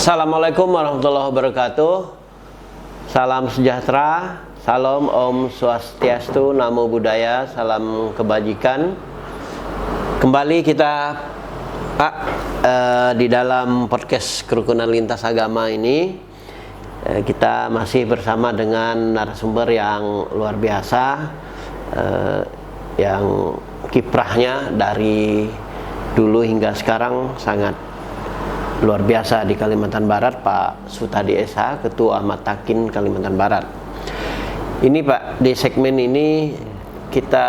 Assalamualaikum warahmatullahi wabarakatuh. Salam sejahtera, salam Om Swastiastu, Namo Buddhaya, salam kebajikan. Kembali kita di dalam podcast Kerukunan Lintas Agama ini, kita masih bersama dengan narasumber yang luar biasa, yang kiprahnya dari dulu hingga sekarang sangat luar biasa di Kalimantan Barat, Pak Sutadi SH, Ketua Ahmad Takin Kalimantan Barat. Ini Pak, di segmen ini kita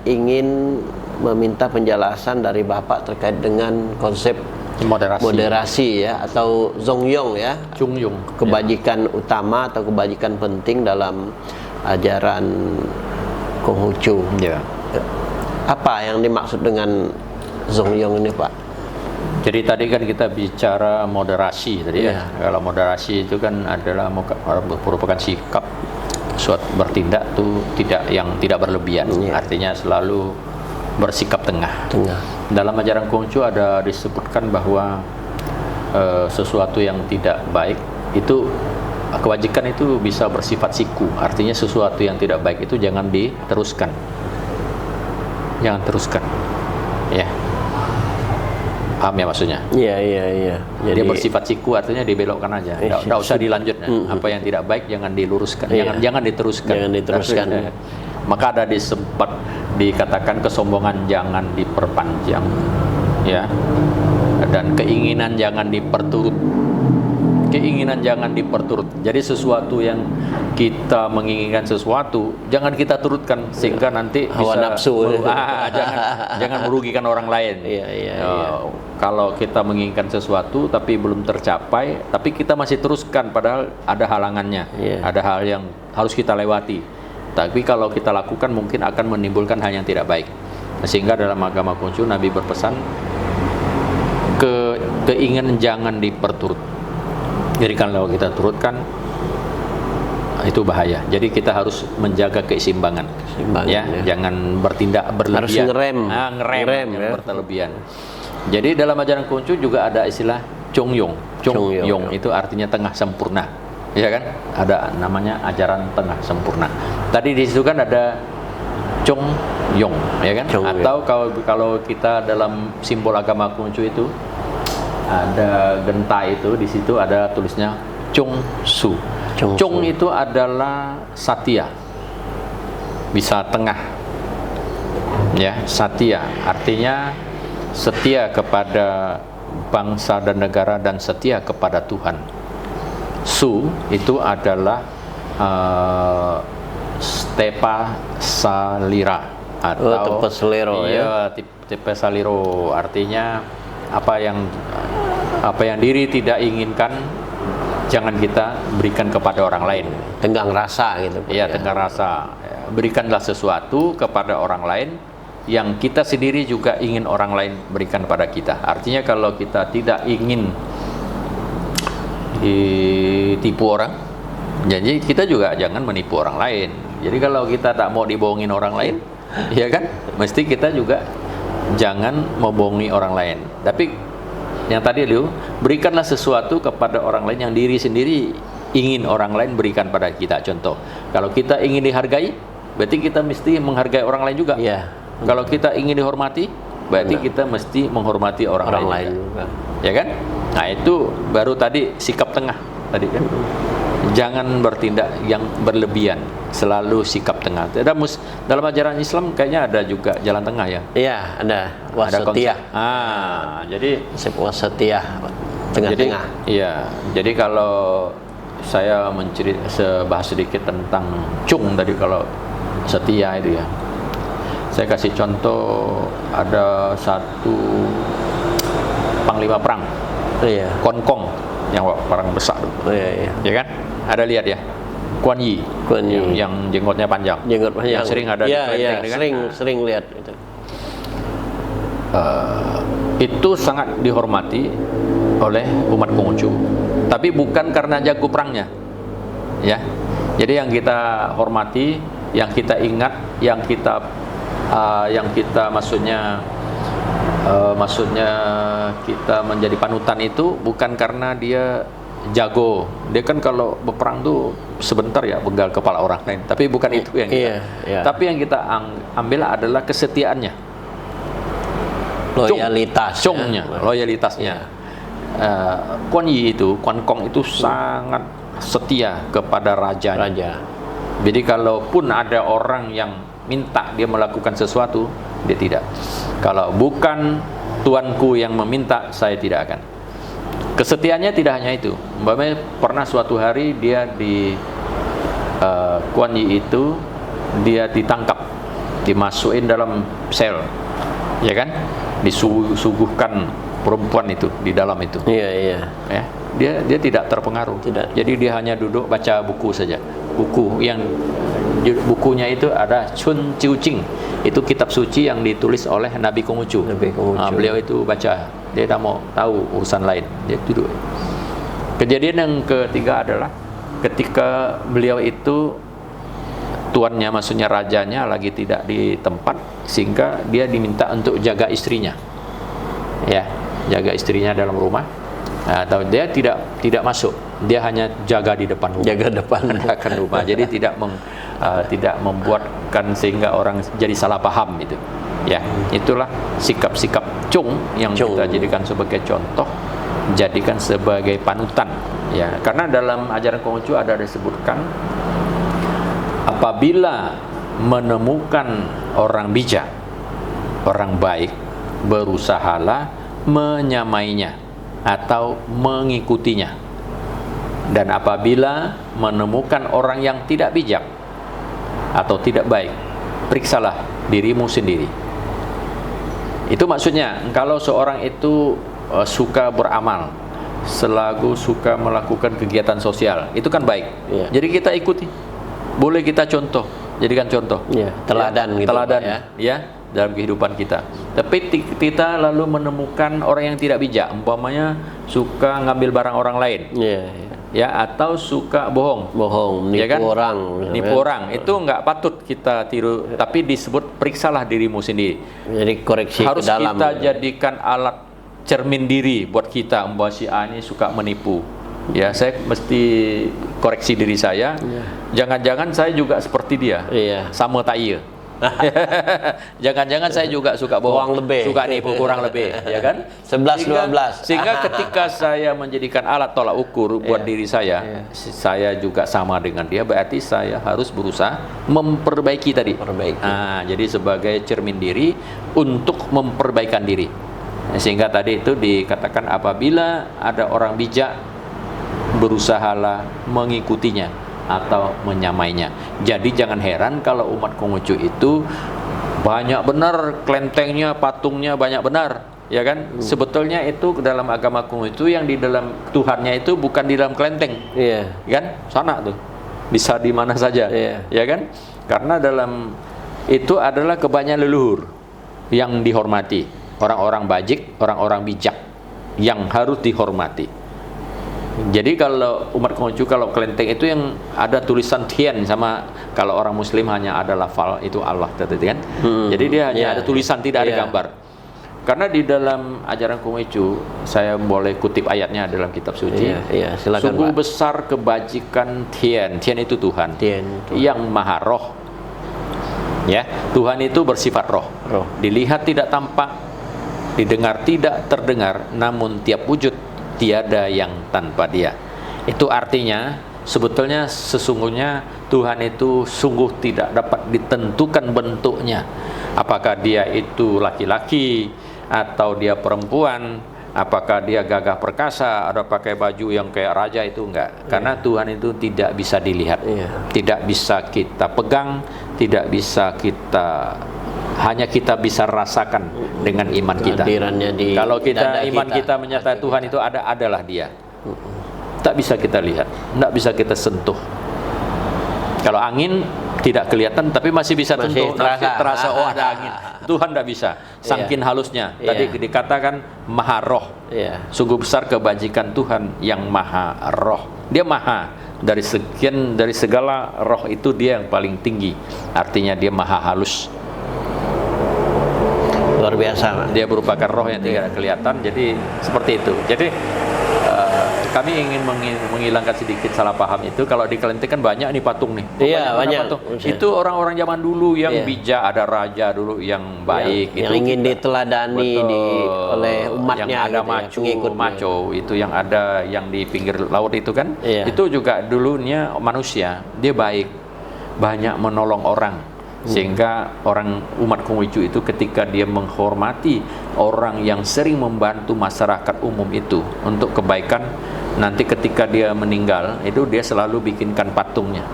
ingin meminta penjelasan dari Bapak terkait dengan konsep moderasi ya, atau Zongyong ya, kebajikan utama atau kebajikan penting dalam ajaran Konghucu. Apa yang dimaksud dengan Zongyong ini Pak? Jadi tadi kan kita bicara moderasi tadi ya. Kalau moderasi itu kan adalah merupakan sikap suatu bertindak tuh tidak berlebihan. Artinya selalu bersikap tengah. Dalam ajaran Konghucu ada disebutkan bahwa sesuatu yang tidak baik itu, kebajikan itu bisa bersifat siku. Artinya sesuatu yang tidak baik itu jangan diteruskan. Jangan teruskan. Ya. Paham ya maksudnya? Iya. Jadi dia bersifat siku, artinya dibelokkan aja. Tidak usah dilanjutkan. Apa yang tidak baik jangan diluruskan. Jangan diteruskan. Maka ada sempat dikatakan kesombongan jangan diperpanjang, ya. Dan keinginan jangan diperturut. Jadi sesuatu yang kita menginginkan sesuatu jangan kita turutkan sehingga nanti hawa nafsu. Jangan merugikan orang lain. Kalau kita menginginkan sesuatu tapi belum tercapai, tapi kita masih teruskan padahal ada halangannya. Ada hal yang harus kita lewati. Tapi kalau kita lakukan mungkin akan menimbulkan hal yang tidak baik. Sehingga dalam agama Konghucu Nabi berpesan keinginan jangan diperturut. Jadi kalau kita turutkan itu bahaya. Jadi kita harus menjaga keseimbangan. Jangan bertindak berlebihan. Harus ngerem ya. Berlebihan. Jadi dalam ajaran Konghucu juga ada istilah Chongyong. Chongyong itu artinya tengah sempurna. Ya kan? Ada namanya ajaran tengah sempurna. Tadi di situ kan ada Chongyong, ya kan? Atau kalau kita dalam simbol agama Konghucu itu ada genta, itu di situ ada tulisnya Chongsu. Chong itu adalah satya, bisa tengah, ya. Satya artinya setia kepada bangsa dan negara dan setia kepada Tuhan. Su itu adalah stepa salira atau tepa selero, tepa saliro, artinya apa yang diri tidak inginkan jangan kita berikan kepada orang lain. Tenggang rasa gitu. Iya, tenggang rasa. Berikanlah sesuatu kepada orang lain yang kita sendiri juga ingin orang lain berikan pada kita. Artinya kalau kita tidak ingin ditipu orang, jadi kita juga jangan menipu orang lain. Jadi kalau kita tak mau dibohongin orang lain, ya kan? Mesti kita juga jangan membohongi orang lain. Tapi yang tadi lu berikanlah sesuatu kepada orang lain yang diri sendiri ingin orang lain berikan pada kita. Contoh, kalau kita ingin dihargai, berarti kita mesti menghargai orang lain juga. Kalau kita ingin dihormati, berarti kita mesti menghormati orang lain juga. Ya kan? Nah, itu baru tadi sikap tengah tadi kan. Jangan bertindak yang berlebihan, selalu sikap tengah. Dalam ajaran Islam kayaknya ada juga jalan tengah ya. Iya, ada wasatiyah. Jadi wasatiyah, tengah-tengah. Iya, jadi kalau saya bahas sedikit tentang Chung tadi, kalau setia itu ya. Saya kasih contoh, ada satu panglima perang, Konkong, yang perang besar. Ya kan? Ada lihat ya, Kuan Yi. Yang jenggotnya panjang. Yang sering ada di kelenteng, sering lihat itu. Itu sangat dihormati oleh umat Konghucu. Tapi bukan karena jago perangnya. Ya. Jadi yang kita hormati, yang kita ingat, yang kita maksudnya Maksudnya kita menjadi panutan itu bukan karena dia jago. Dia kan kalau berperang tuh sebentar ya begal kepala orang lain. Tapi bukan itu yang kita. Tapi yang kita ambil adalah kesetiaannya. Loyalitasnya. Kuan Yi itu, Kuan Kong itu sangat setia kepada rajanya. Jadi kalaupun ada orang yang minta dia melakukan sesuatu, dia tidak. Kalau bukan tuanku yang meminta, saya tidak akan. Kesetiaannya tidak hanya itu. Umpamanya pernah suatu hari dia di Kuan Yi itu dia ditangkap, dimasukin dalam sel, ya kan? Disuguhkan perempuan itu di dalam itu. Ya, dia tidak terpengaruh. Jadi dia hanya duduk baca buku saja. Bukunya itu ada Chun Chiu Ching. Itu kitab suci yang ditulis oleh Nabi Konghucu. Beliau itu baca, dia tak mau tahu urusan lain, dia duduk. Kejadian yang ketiga adalah ketika beliau itu tuannya, maksudnya rajanya lagi tidak di tempat, sehingga dia diminta untuk jaga istrinya. Ya, jaga istrinya dalam rumah. Atau dia tidak masuk, dia hanya jaga di depan rumah. Jaga rumah. Jadi tidak membuatkan sehingga orang jadi salah paham itu. Ya, itulah sikap-sikap Chung yang kita jadikan sebagai contoh, jadikan sebagai panutan. Ya, karena dalam ajaran Konghucu ada disebutkan apabila menemukan orang bijak, orang baik, berusahalah menyamainya atau mengikutinya. Dan apabila menemukan orang yang tidak bijak atau tidak baik, periksalah dirimu sendiri. Itu maksudnya, kalau seorang itu suka beramal, selalu suka melakukan kegiatan sosial, itu kan baik. Jadi kita ikuti, boleh kita contoh, jadikan contoh, teladan gitu, teladan ya dalam kehidupan kita. Tapi kita lalu menemukan orang yang tidak bijak, umpamanya suka ngambil barang orang lain, ya, atau suka bohong, nipu, ya kan? Nipu orang, Ya. itu nggak patut kita tiru. Tapi disebut periksalah dirimu sendiri. Jadi koreksi harus ke dalam. Kita jadikan alat cermin diri buat kita. Umpama si A ini suka menipu, ya saya mesti koreksi diri saya. Jangan-jangan saya juga seperti dia, sama tak iya. Jangan-jangan saya juga suka bohong, suka nipu kurang lebih, ya kan? 11-12. Sehingga ketika saya menjadikan alat tolak ukur buat diri saya, saya juga sama dengan dia, berarti saya harus berusaha memperbaiki tadi. Jadi sebagai cermin diri untuk memperbaikan diri. Sehingga tadi itu dikatakan apabila ada orang bijak, berusahalah mengikutinya atau menyamainya. Jadi jangan heran kalau umat Konghucu itu banyak benar kelentengnya, patungnya banyak benar, ya kan? Sebetulnya itu dalam agama Konghucu yang di dalam Tuhannya itu bukan di dalam kelenteng, kan? Sana tuh, bisa di mana saja, ya kan? Karena dalam itu adalah kebanyakan leluhur yang dihormati, orang-orang bajik, orang-orang bijak yang harus dihormati. Jadi kalau umat Konghucu, kalau kelenteng itu yang ada tulisan Tian, sama kalau orang Muslim hanya ada lafal itu Allah, kan? Jadi dia hanya ada tulisan, tidak ada gambar. Karena di dalam ajaran Konghucu, saya boleh kutip ayatnya dalam kitab suci. Silakan, sungguh Pak. Besar kebajikan Tian. Tian itu Tuhan. Yang Maha Roh. Ya, Tuhan itu bersifat roh. Dilihat tidak tampak, didengar tidak terdengar, namun tiap wujud tiada yang tanpa dia. Itu artinya sebetulnya sesungguhnya Tuhan itu sungguh tidak dapat ditentukan bentuknya. Apakah dia itu laki-laki atau dia perempuan, apakah dia gagah perkasa atau pakai baju yang kayak raja, itu enggak. Karena Tuhan itu tidak bisa dilihat, tidak bisa kita pegang, tidak bisa kita, hanya kita bisa rasakan dengan iman kita. Kalau kita iman kita menyatakan Tuhan itu adalah dia. Tak bisa kita lihat, tidak bisa kita sentuh. Kalau angin tidak kelihatan tapi masih bisa sentuh, terasa oh ada angin. Tuhan tidak bisa, saking halusnya. Tadi dikatakan Maha Roh. Sungguh besar kebajikan Tuhan yang Maha Roh. Dia maha, dari segala roh itu dia yang paling tinggi. Artinya dia maha halus. luar biasa, Pak. Dia merupakan roh yang tidak kelihatan, jadi seperti itu. Jadi kami ingin menghilangkan sedikit salah paham itu. Kalau di Kelenteng kan banyak nih patung nih. Iya, banyak. Patung. Itu orang-orang zaman dulu yang bijak, ada raja dulu yang baik. Yang ingin diteladani oleh umatnya. Yang ada gitu, maco, itu yang ada yang di pinggir laut itu kan. Iya. Itu juga dulunya manusia, dia baik, banyak menolong orang. Sehingga orang umat Konghucu itu ketika dia menghormati orang yang sering membantu masyarakat umum itu untuk kebaikan, nanti ketika dia meninggal itu dia selalu bikinkan patungnya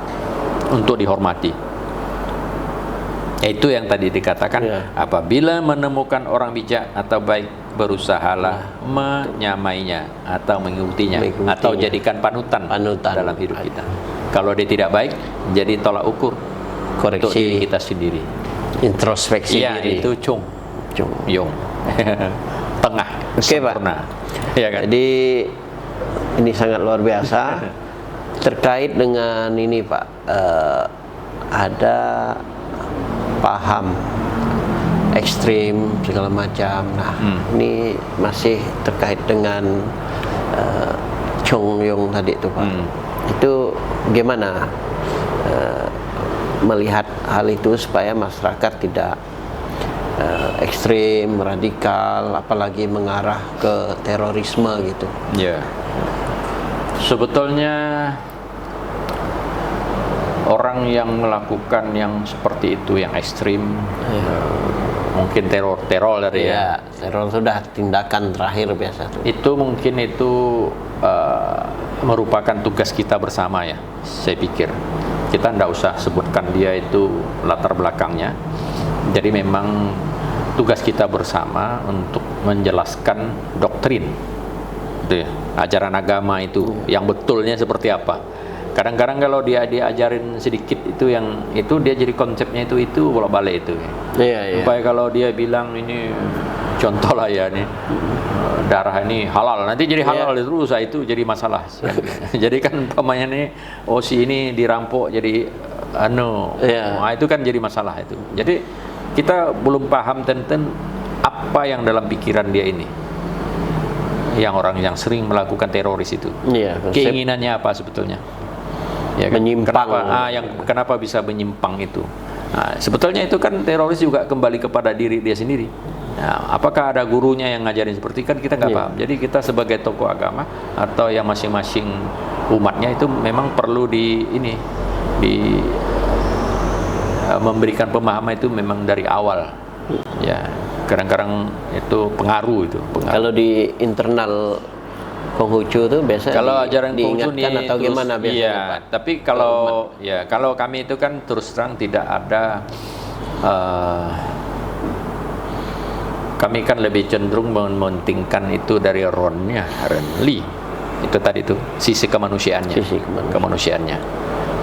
untuk dihormati. Itu yang tadi dikatakan, apabila menemukan orang bijak atau baik, berusahalah menyamainya atau mengikutinya atau jadikan panutan dalam hidup kita. Kalau dia tidak baik, jadi tolak ukur koreksi untuk diri kita sendiri, introspeksi diri. Itu Yong tengah sempurna. Ya kan? Jadi ini sangat luar biasa. Terkait dengan ini, Pak, ada paham ekstrim segala macam. Nah, ini masih terkait dengan Chong Yong tadi itu, Pak. Itu gimana melihat hal itu supaya masyarakat tidak ekstrim, radikal, apalagi mengarah ke terorisme gitu. Ya, sebetulnya orang yang melakukan yang seperti itu, yang ekstrim, mungkin teror dari teror sudah tindakan terakhir biasa tuh. Itu mungkin itu merupakan tugas kita bersama ya, saya pikir. Kita tidak usah sebutkan dia itu latar belakangnya. Jadi memang tugas kita bersama untuk menjelaskan doktrin, itu ya, ajaran agama itu yang betulnya seperti apa. Kadang-kadang kalau dia diajarin sedikit itu yang itu dia jadi konsepnya itu bolak-balik itu. Supaya kalau dia bilang ini contoh lah ya nih, darah ini halal, nanti jadi halal terus, itu jadi masalah. Jadi kan umpamanya nih, si ini dirampok jadi nah, itu kan jadi masalah itu. Jadi kita belum paham tentang apa yang dalam pikiran dia ini, yang orang yang sering melakukan teroris itu, keinginannya apa sebetulnya, ya kan? Menyimpang. Kenapa bisa menyimpang itu? Nah, sebetulnya itu kan teroris juga kembali kepada diri dia sendiri. Nah, apakah ada gurunya yang ngajarin seperti kan kita nggak paham. Jadi kita sebagai tokoh agama atau yang masing-masing umatnya itu memang perlu memberikan pemahaman itu memang dari awal. Ya, kadang-kadang itu pengaruh. Kalau di internal Konghucu itu biasa kalau ajaran diingatkan atau terus, gimana biasanya, iya, Pak? Tapi kalau kami itu kan terus terang tidak ada, kami kan lebih cenderung mementingkan itu dari Renli itu tadi itu sisi kemanusiaannya. Kemanusiaannya.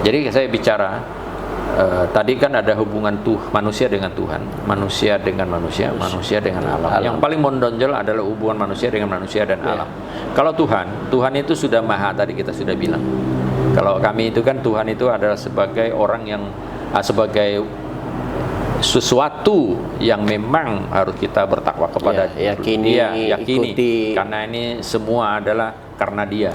Jadi saya bicara tadi kan ada hubungan manusia dengan Tuhan, manusia dengan manusia dengan alam. Yang paling menonjol adalah hubungan manusia dengan manusia dan alam. Kalau Tuhan itu sudah maha, tadi kita sudah bilang. Kalau kami itu kan Tuhan itu adalah sebagai orang yang sebagai sesuatu yang memang harus kita bertakwa kepada yakini, ikuti. Karena ini semua adalah karena Dia.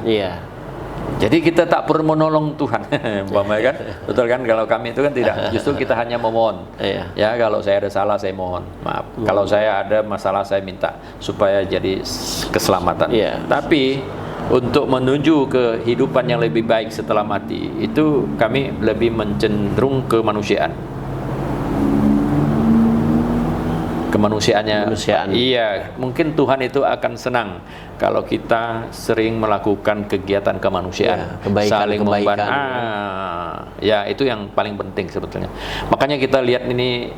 Jadi kita tak perlu menolong Tuhan, kan? Betul kan? Kalau kami itu kan tidak, justru kita hanya memohon. Ya, kalau saya ada salah saya mohon maaf. Kalau saya ada masalah saya minta supaya jadi keselamatan. Tapi untuk menuju kehidupan yang lebih baik setelah mati itu kami lebih mencenderung kemanusiaan. Kemanusiaannya. Iya, mungkin Tuhan itu akan senang kalau kita sering melakukan kegiatan kemanusiaan, saling membantu. Ya, itu yang paling penting sebetulnya. Makanya kita lihat ini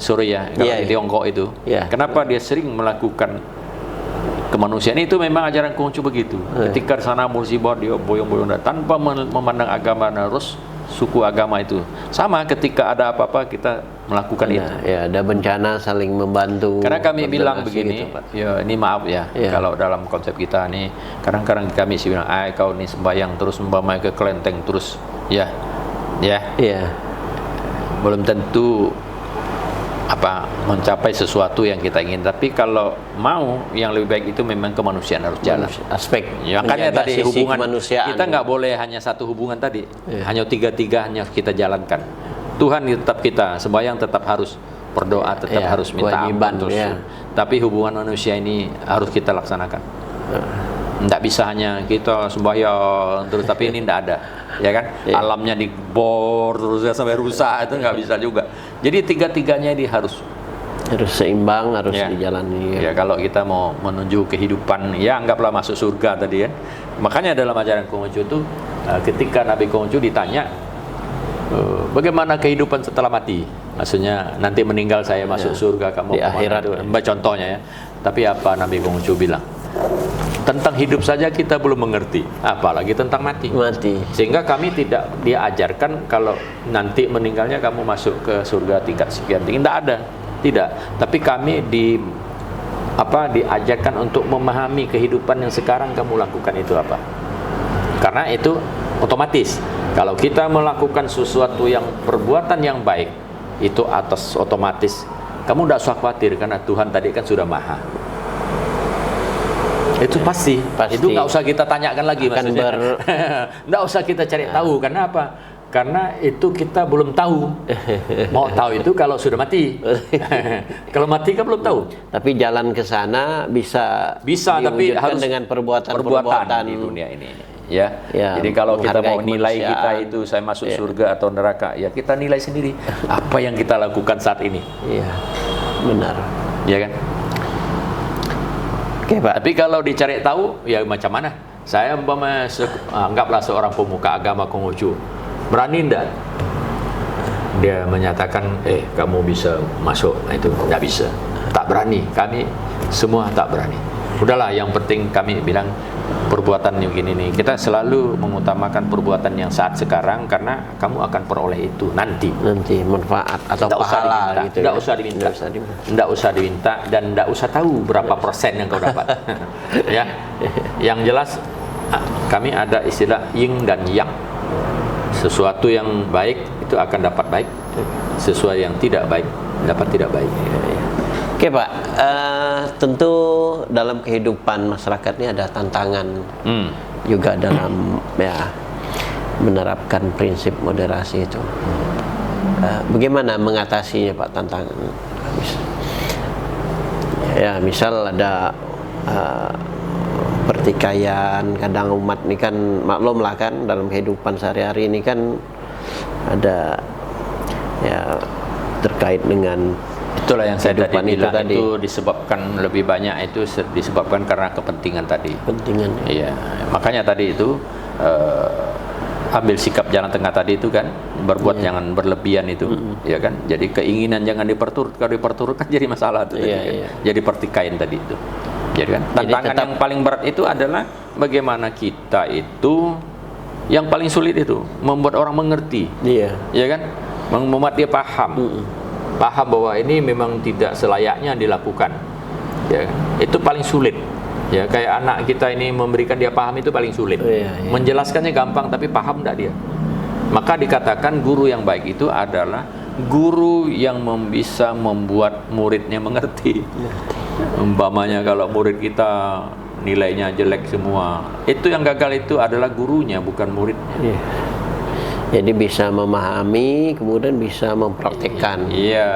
sore ya, kalau di Tiongkok itu. Kenapa dia sering melakukan kemanusiaan itu? Memang ajaran Konghucu begitu. Ketika sana musibah dia boyong-boyong tanpa memandang agama dan suku agama itu. Sama ketika ada apa-apa kita melakukan itu. Ada bencana saling membantu. Karena kami bilang begini, gitu, ini maaf ya, kalau dalam konsep kita nih, kadang-kadang kami sih bilang, kau nih sembahyang terus membamai ke kelenteng terus, belum tentu mencapai sesuatu yang kita ingin. Tapi kalau mau yang lebih baik itu memang kemanusiaan harus jalan. Aspek Ya, makanya tadi sisi hubungan kemanusiaan. kita nggak boleh hanya satu hubungan tadi, hanya tiga hanya kita jalankan. Tuhan tetap kita, sembahyang tetap harus, berdoa tetap harus minta ampun terus. Tapi hubungan manusia ini harus kita laksanakan. Nggak bisa hanya kita sembahyang terus, tapi ini nggak ada, ya kan? Alamnya dibor terus sampai rusak, itu nggak bisa juga. Jadi tiga-tiganya ini harus seimbang, harus dijalani. Ya, kalau kita mau menuju kehidupan, ya anggaplah masuk surga tadi kan. Makanya dalam ajaran Konghucu itu, ketika Nabi Konghucu ditanya, bagaimana kehidupan setelah mati? Maksudnya nanti meninggal saya masuk surga, kamu di akhirat itu, contohnya ya. Tapi apa Nabi Konghucu bilang? Tentang hidup saja kita belum mengerti, apalagi tentang mati. Sehingga kami tidak diajarkan kalau nanti meninggalnya kamu masuk ke surga tingkat sekian tinggi, tidak ada, tidak. Tapi kami diajarkan untuk memahami kehidupan yang sekarang kamu lakukan itu apa. Karena itu otomatis kalau kita melakukan sesuatu yang perbuatan yang baik, itu atas otomatis kamu tidak usah khawatir, karena Tuhan tadi kan sudah maha. Itu pasti. Itu nggak usah kita tanyakan lagi, maksudnya nggak usah kita cari tahu. Karena apa? Karena itu kita belum tahu. Mau tahu itu kalau sudah mati. Kalau mati kan belum tahu. Tapi jalan ke sana bisa tapi harus dengan perbuatan di dunia ini. Ya. Jadi kalau kita mau nilai kita itu saya masuk surga atau neraka, ya kita nilai sendiri apa yang kita lakukan saat ini. Iya. Benar. Ya kan? Oke, Pak. Tapi kalau dicari tahu, ya macam mana? Saya anggaplah seorang pemuka agama Konghucu, berani enggak? Dia menyatakan, kamu bisa masuk, itu enggak bisa. Tak berani, kami semua tak berani. Udahlah, yang penting kami bilang perbuatan yang begini nih. Kita selalu mengutamakan perbuatan yang saat sekarang, karena kamu akan peroleh itu nanti manfaat atau pahala gitu. Tidak usah diminta. Tidak usah diminta dan tidak usah tahu berapa persen yang kau dapat. Ya. Yang jelas kami ada istilah yin dan yang. Sesuatu yang baik itu akan dapat baik, sesuatu yang tidak baik dapat tidak baik. Oke, Pak, tentu dalam kehidupan masyarakat ini ada tantangan juga dalam menerapkan prinsip moderasi itu. Bagaimana mengatasinya, Pak, tantangan? Ya, misal ada pertikaian, kadang umat ini kan maklum lah kan, dalam kehidupan sehari-hari ini kan ada terkait dengan. Itulah yang saya tadi bilang, itu disebabkan lebih banyak itu disebabkan karena kepentingan tadi. Iya, makanya tadi itu ambil sikap jalan tengah tadi itu kan, berbuat jangan berlebihan itu, ya kan. Jadi keinginan jangan diperturut, kalau diperturut kan jadi masalah tuh. Jadi pertikaian tadi itu. Jadi kan tantangan yang paling berat itu adalah bagaimana kita itu, yang paling sulit itu membuat orang mengerti. Ya kan, membuat dia paham. Paham bahwa ini memang tidak selayaknya dilakukan, ya, itu paling sulit. Ya, kayak anak kita ini memberikan dia paham itu paling sulit. Menjelaskannya gampang, tapi paham enggak dia? Maka dikatakan guru yang baik itu adalah guru yang bisa membuat muridnya mengerti. Umpamanya kalau murid kita nilainya jelek semua, itu yang gagal itu adalah gurunya, bukan muridnya. Jadi bisa memahami, kemudian bisa mempraktikkan. Iya.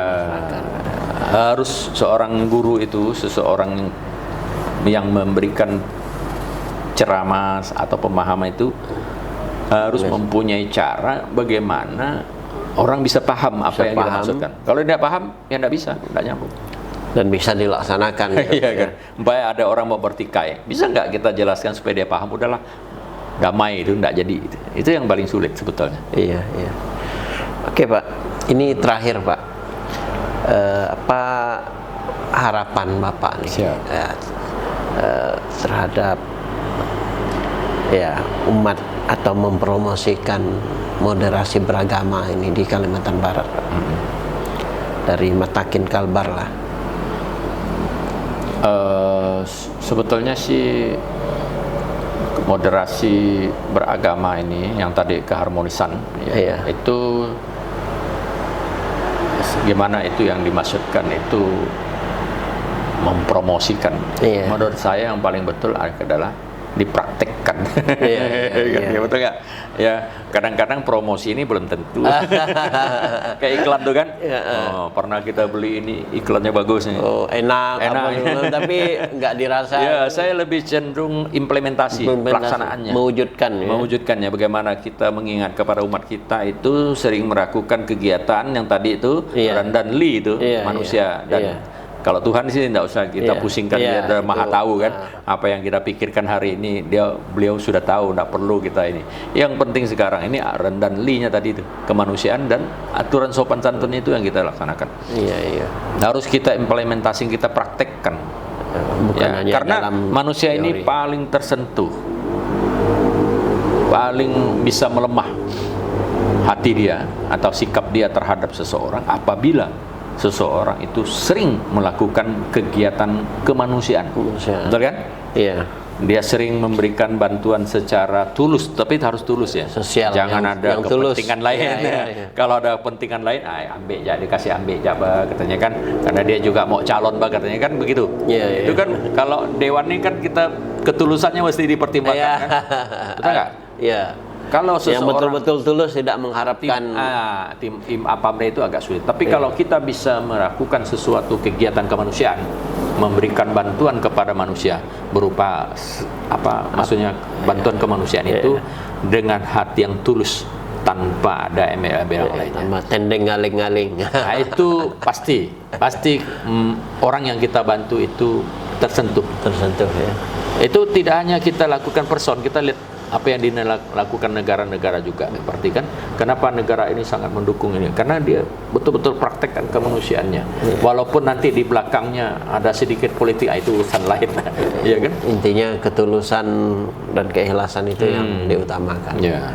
Harus seorang guru itu seseorang yang memberikan ceramah atau pemahaman itu harus mempunyai cara bagaimana orang bisa paham apa yang kita maksudkan. Kalau tidak paham, ya tidak bisa, tidak nyambung. Dan bisa dilaksanakan. Iya kan. Supaya ada orang mau bertikai, bisa nggak kita jelaskan supaya dia paham? Udahlah, damai itu enggak jadi. Itu yang paling sulit sebetulnya. Iya. Oke, Pak, ini terakhir, Pak, apa harapan Bapak nih terhadap umat atau mempromosikan moderasi beragama ini di Kalimantan Barat, Pak? Dari Matakin Kalbar lah. Sebetulnya sih moderasi beragama ini yang tadi keharmonisan itu gimana itu yang dimaksudkan itu mempromosikan. Iya. Menurut saya yang paling betul adalah dipraktekkan. Iya. Betul nggak? Ya, kadang-kadang promosi ini belum tentu. Kayak iklan tuh kan. Oh, pernah kita beli ini, iklannya bagus nih. Oh, enak. Tapi nggak dirasa. Ya, saya lebih cenderung implementasi pelaksanaannya. Mewujudkannya bagaimana kita mengingat kepada umat kita itu sering melakukan kegiatan yang tadi itu randomly itu manusia dan kalau Tuhan sih tidak usah kita pusingkan, dia udah maha tahu kan apa yang kita pikirkan hari ini, beliau sudah tahu, tidak perlu kita ini. Yang penting sekarang ini randomly-nya tadi itu kemanusiaan dan aturan sopan santun itu yang kita laksanakan. Iya. Harus kita implementasi, kita praktekkan. Bukan hanya karena dalam manusia teori. ini paling tersentuh, paling bisa melemah hati dia atau sikap dia terhadap seseorang apabila seseorang itu sering melakukan kegiatan kemanusiaan. Betul kan? Iya. Dia sering memberikan bantuan secara tulus, tapi harus tulus ya. Sosial. Jangan ada yang kepentingan tulus. lain. Iya. Kalau ada kepentingan lain, ambil aja, dikasih ambil aja, katanya kan. Karena dia juga mau calon, katanya kan begitu. Iya. Itu kan kalau dewan ini kan kita ketulusannya mesti dipertimbangkan kan. Betul nggak? Iya. Kalau seseorang yang betul-betul tulus tidak mengharapkan tim apa itu agak sulit. Tapi kalau kita bisa melakukan sesuatu kegiatan kemanusiaan, memberikan bantuan kepada manusia berupa maksudnya bantuan kemanusiaan itu dengan hati yang tulus tanpa ada embel-embel lainnya. Tanpa tendeng ngaling-ngaling. Nah, itu pasti orang yang kita bantu itu tersentuh ya. Itu tidak hanya kita lakukan person, kita lihat apa yang dilakukan negara-negara juga. Berarti kan kenapa negara ini sangat mendukung ini, karena dia betul-betul praktekkan kemanusiaannya. Walaupun nanti di belakangnya ada sedikit politik, itu urusan lain. Ya kan? Intinya ketulusan dan keikhlasan itu yang diutamakan. Ya.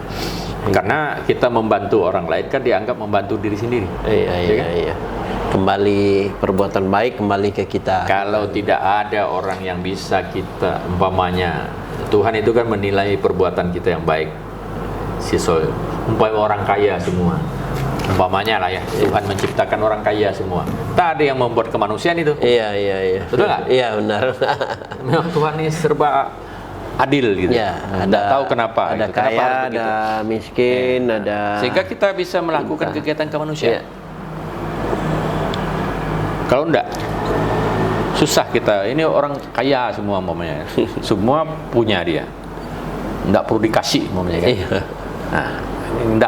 Karena kita membantu orang lain kan dianggap membantu diri sendiri. Iya. Kembali perbuatan baik kembali ke kita. Kalau tidak ada orang yang bisa kita, umpamanya Tuhan itu kan menilai perbuatan kita yang baik. Umpamanya orang kaya semua, umpamanya lah ya, Tuhan menciptakan orang kaya semua. Tak ada yang membuat kemanusiaan itu. Iya. Betul nggak? Iya, benar. Memang Tuhan ini serba adil gitu. Ya, Nggak tahu kenapa. Ada gitu. kaya, Kenapa ada miskin, ada. Sehingga kita bisa melakukan kegiatan kemanusiaan. Kalau enggak, susah kita. Ini orang kaya semua umpamanya. Semua punya dia. Enggak perlu dikasih umpamanya kan. Nah,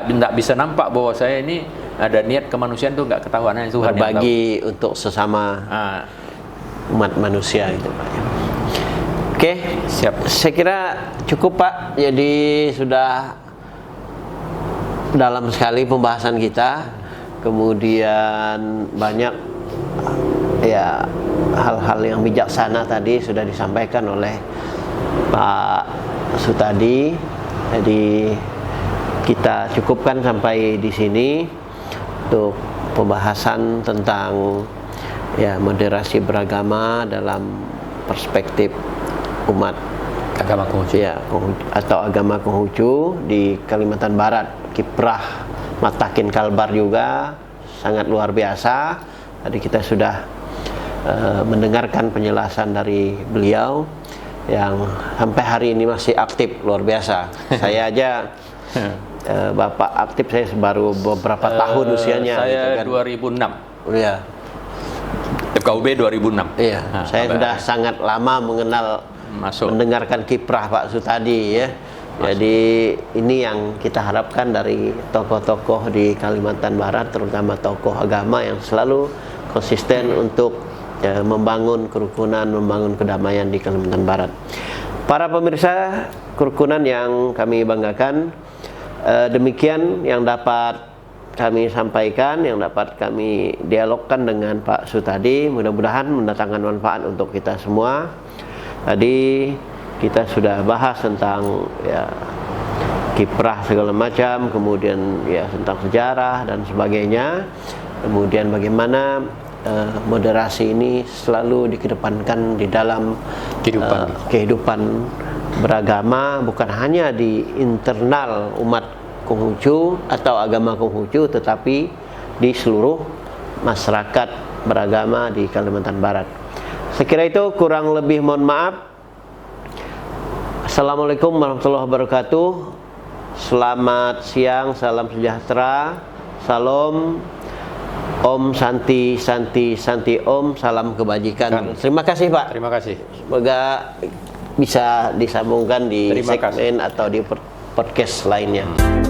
enggak bisa nampak bahwa saya ini ada niat kemanusiaan tuh enggak ketahuan. Tuhan berbagi untuk sesama umat manusia gitu Pak. Oke, siap. Saya kira cukup Pak. Jadi sudah dalam sekali pembahasan kita. Kemudian banyak hal-hal yang bijaksana tadi sudah disampaikan oleh Pak Sutadi. Jadi kita cukupkan sampai di sini untuk pembahasan tentang moderasi beragama dalam perspektif umat agama Konghucu atau agama Konghucu di Kalimantan Barat. Kiprah Matakin Kalbar juga sangat luar biasa. Tadi kita sudah mendengarkan penjelasan dari beliau yang sampai hari ini masih aktif, luar biasa. Saya aja Bapak aktif, saya baru beberapa tahun usianya. Saya gitu kan. 2006. Iya. FKUB 2006. Iya. Saya sudah sangat lama mendengarkan kiprah Pak Sutadi ya. Jadi ini yang kita harapkan dari tokoh-tokoh di Kalimantan Barat, terutama tokoh agama yang selalu konsisten untuk membangun kerukunan, membangun kedamaian di Kalimantan Barat. Para pemirsa kerukunan yang kami banggakan, demikian yang dapat kami sampaikan, yang dapat kami dialogkan dengan Pak Sutadi. Mudah-mudahan mendatangkan manfaat untuk kita semua. Tadi kita sudah bahas tentang kiprah segala macam, kemudian tentang sejarah dan sebagainya. Kemudian bagaimana moderasi ini selalu dikedepankan di dalam kehidupan beragama, bukan hanya di internal umat Konghucu atau agama Konghucu, tetapi di seluruh masyarakat beragama di Kalimantan Barat. Sekira itu, kurang lebih mohon maaf. Assalamualaikum warahmatullahi wabarakatuh. Selamat siang, salam sejahtera, salam, Om Santi Santi Santi Om, salam kebajikan. Terima kasih Pak. Terima kasih. Semoga bisa disambungkan di Terima segmen kasih. atau di podcast lainnya.